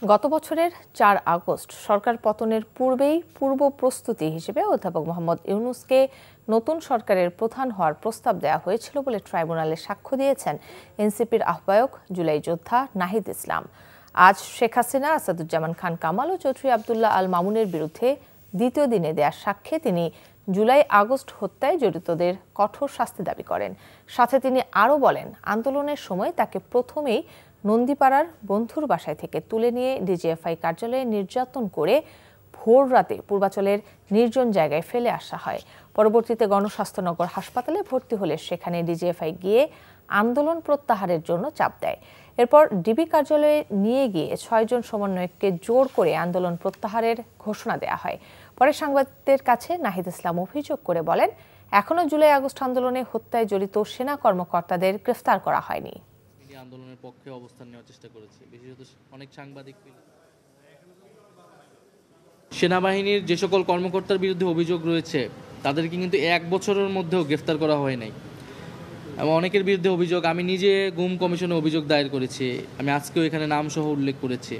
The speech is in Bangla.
গত বছরের ৪ আগস্ট সরকার পতনের পূর্বেই পূর্ব প্রস্তুতি হিসেবে অধ্যাপক মোহাম্মদ ইউনূসকে নতুন সরকারের প্রধান হওয়ার প্রস্তাব দেওয়া হয়েছিল বলে ট্রাইব্যুনালে সাক্ষ্য দিয়েছেন এনসিপির আহ্বায়ক জুলাই যোদ্ধা নাহিদ ইসলাম। আজ শেখ হাসিনা, আসাদুজ্জামান খান কামাল ও চৌধুরী আবদুল্লাহ আল মামুনের বিরুদ্ধে দ্বিতীয় দিনে দেয়া সাক্ষ্যে তিনি জুলাই আগস্ট হত্যায় জড়িতদের কঠোর শাস্তি দাবি করেন। সাথে তিনি আরও বলেন, আন্দোলনের সময় তাকে প্রথমেই নন্দীপাড়ার বন্ধুর বাসায় থেকে তুলে নিয়ে ডিজিএফআই কার্যালয়ে নির্যাতন করে ভোর রাতে পূর্বাচলের নির্জন জায়গায় ফেলে আসা হয়। পরবর্তীতে গণস্বাস্থ্যনগর হাসপাতালে ভর্তি হলে সেখানে ডিজিএফআই গিয়ে আন্দোলন প্রত্যাহারের জন্য চাপ দেয়। এরপর ডিবি কার্যালয়ে নিয়ে গিয়ে ৬ জন সমন্বয়ককে জোর করে আন্দোলন প্রত্যাহারের ঘোষণা দেওয়া হয়। পরে সাংবাদিকদের কাছে নাহিদ ইসলাম অভিযোগ করে বলেন, এখনো জুলাই আগস্ট আন্দোলনে হত্যায় জড়িত সেনা কর্মকর্তাদের গ্রেফতার করা হয়নি। আন্দোলনের পক্ষে অবস্থান নেওয়ার চেষ্টা করেছি, বিশেষত অনেক সাংবাদিক সেনাবাহিনীর যে সকল কর্মকর্তার বিরুদ্ধে অভিযোগ রয়েছে তাদেরকে কিন্তু ১ বছরের মধ্যেও গ্রেফতার করা হয় নাই। এবং অনেকের বিরুদ্ধে অভিযোগ, আমি নিজে গুম কমিশনে অভিযোগ দায়ের করেছি, আমি আজকেও এখানে নাম সহ উল্লেখ করেছি।